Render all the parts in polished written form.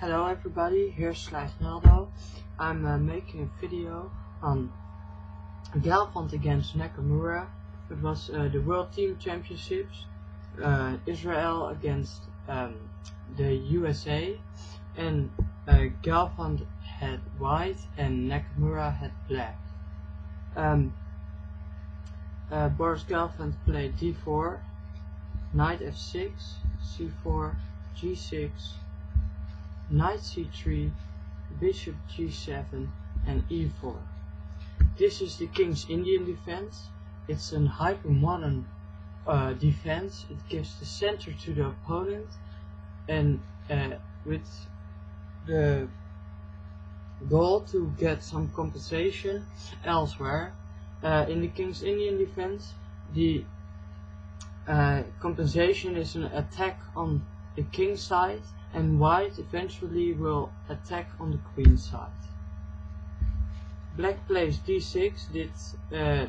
Hello everybody, here's Gelfand. I'm making a video on Gelfand against Nakamura. It was the World Team Championships, Israel against the USA, and Gelfand had white and Nakamura had black. Boris Gelfand played d4, knight f6, c4, g6, knight c3, bishop g7 and e4. This is the King's Indian defense. It's an hyper-modern defense. It gives the center to the opponent, and with the goal to get some compensation elsewhere. In the King's Indian defense, the compensation is an attack on the king side, and white eventually will attack on the queen side. Black plays d6,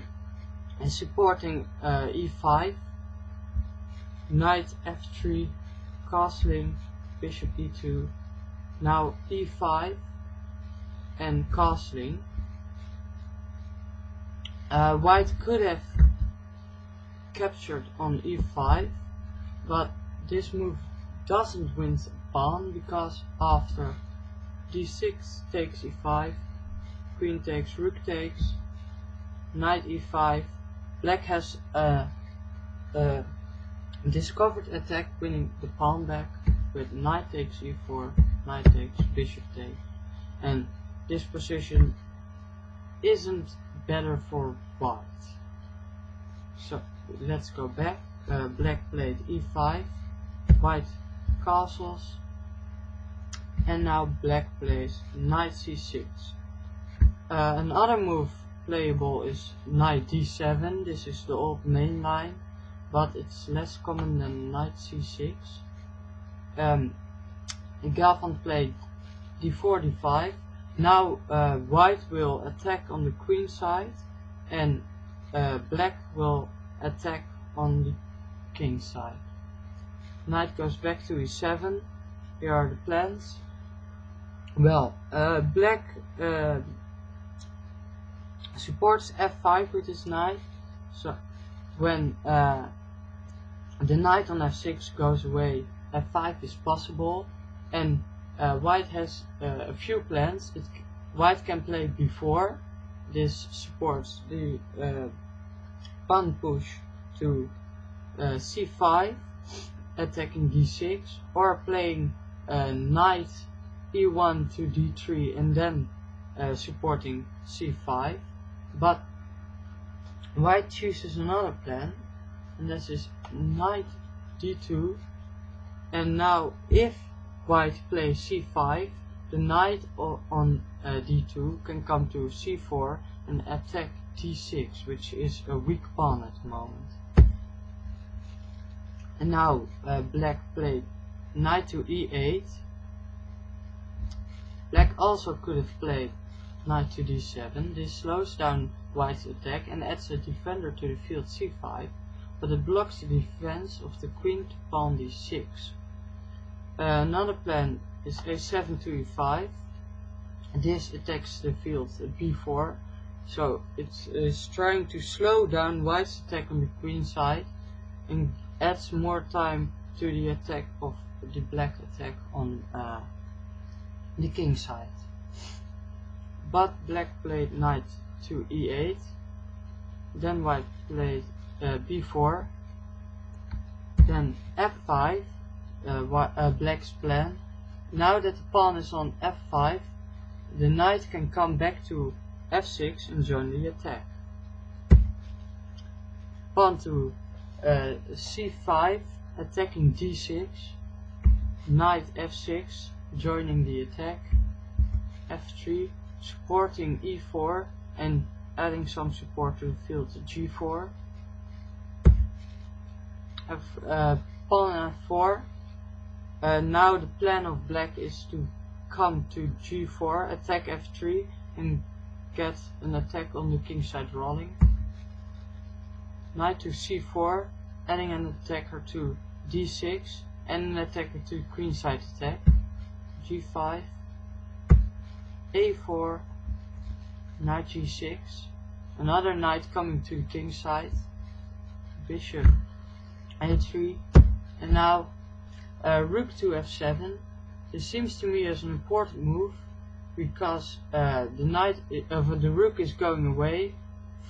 supporting e5, knight f3, castling, bishop e2, now e5 and castling. White could have captured on e5, but this move doesn't win a pawn, because after d6 takes e5, queen takes, rook takes, knight e5, black has a discovered attack, winning the pawn back with knight takes e4, knight takes, bishop takes, and this position isn't better for white. So let's go back. Black played e5, white castles, and now black plays knight c6. Another move playable is knight d7. This is the old main line, but it's less common than knight c6. Gelfand played d4, d5. Now white will attack on the queen side, and black will attack on the king side. Knight goes back to e7. Here are the plans. Well, black supports f5 with his knight, so when the knight on f6 goes away, f5 is possible, and white has a few plans. White can play b4. This supports the pawn push to c5, attacking d6, or playing knight e1 to d3 and then supporting c5. But white chooses another plan, and this is knight d2, and now if white plays c5, the knight on d2 can come to c4 and attack d6, which is a weak pawn at the moment. And now black played knight to e8. Black also could have played knight to d7. This slows down white's attack and adds a defender to the field c5, but it blocks the defense of the queen to pawn d6. Another plan is a7 to e5. This attacks the field b4, so it's trying to slow down white's attack on the queen side and adds more time to the attack of the black attack on the king side. But black played knight to e8, then white played b4, then f5, black's plan. Now that the pawn is on f5, the knight can come back to f6 and join the attack. Pawn to c5, attacking d6, knight f6, joining the attack, f3, supporting e4 and adding some support to the field g4, pawn f4. Now the plan of black is to come to g4, attack f3 and get an attack on the king side rolling. Knight to c4, adding an attacker to d6 and an attacker to queen side attack. g5, a4, knight g6, another knight coming to the king side, bishop a3, and now rook to f7. This seems to me as an important move because the rook is going away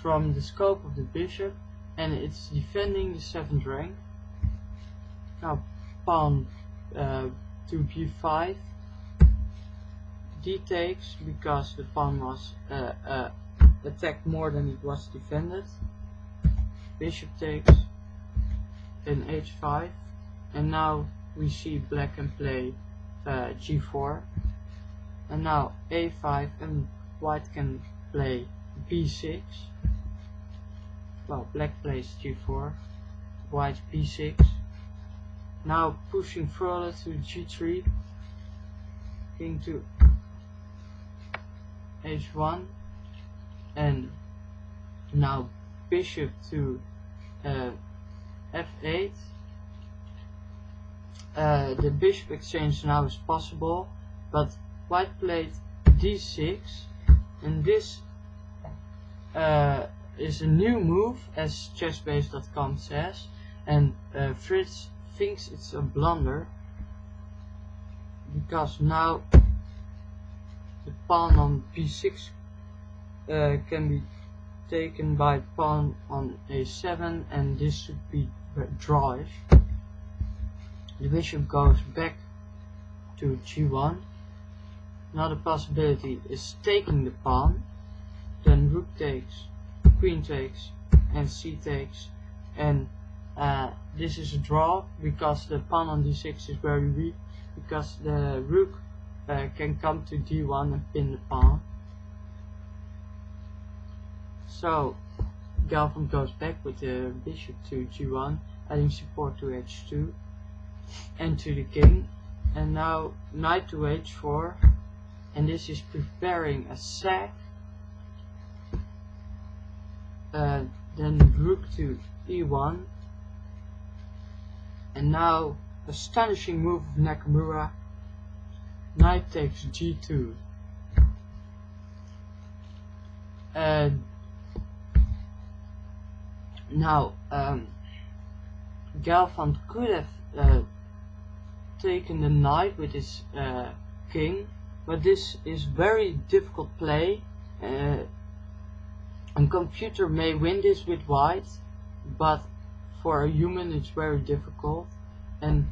from the scope of the bishop and it's defending the 7th rank. Now pawn to b5, d takes because the pawn was attacked more than it was defended. Bishop takes, then h5, and now we see black can play g4, and now a5, and white can play b6. Well, black plays g4, white b6. Now pushing further to g3, king to h1, and now bishop to f8. The bishop exchange now is possible, but white played d6, and this is a new move, as chessbase.com says, and Fritz thinks it's a blunder because now the pawn on b6 can be taken by pawn on a7, and this should be drawish. The bishop goes back to g1. Another possibility is taking the pawn, then rook takes, queen takes, and c takes, and this is a draw because the pawn on d6 is very weak, because the rook can come to d1 and pin the pawn. So Gelfand goes back with the bishop to g1, adding support to h2 and to the king, and now knight to h4, and this is preparing a sack. Then rook to e1, and now astonishing move of Nakamura, knight takes g2. Now Gelfand could have taken the knight with his king, but this is very difficult play. A computer may win this with white, but for a human it's very difficult, and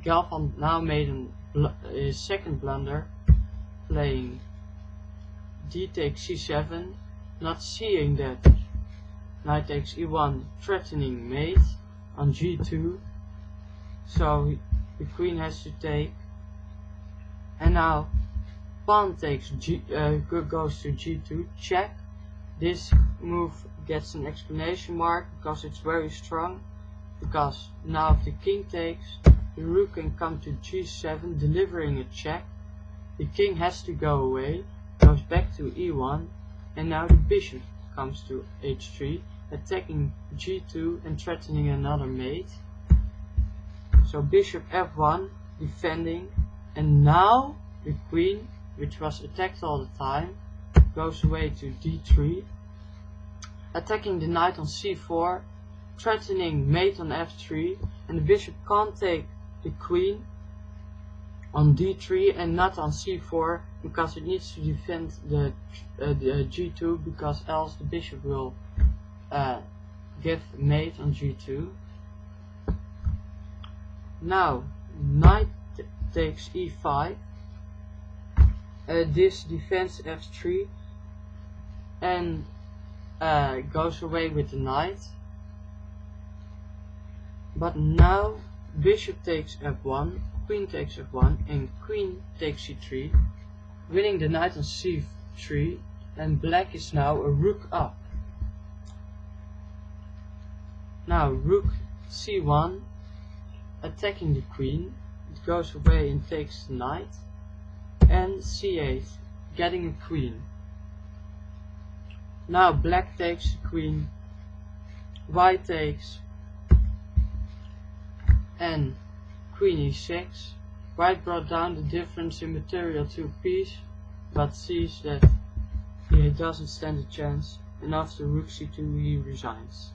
Gelfand now made his second blunder, playing d takes c7, not seeing that knight takes e1 threatening mate on g2, so the queen has to take, and now pawn takes goes to g2, check. This move gets an exclamation mark because it's very strong, because now if the king takes, the rook can come to g7, delivering a check. The king has to go away, goes back to e1, and now the bishop comes to h3, attacking g2 and threatening another mate. So bishop f1, defending, and now the queen, which was attacked all the time, goes away to d3, attacking the knight on c4, threatening mate on f3, and the bishop can't take the queen on d3 and not on c4 because it needs to defend the g2, because else the bishop will give mate on g2. Now knight takes e5, this defends f3 and goes away with the knight, but now bishop takes f1, queen takes f1, and queen takes c3, winning the knight on c3, and black is now a rook up. Now rook c1, attacking the queen, it goes away and takes the knight, and c8, getting a queen. Now black takes the queen, white takes, and queen e6, White brought down the difference in material to a piece, but sees that he doesn't stand a chance, and after rook c2 he resigns.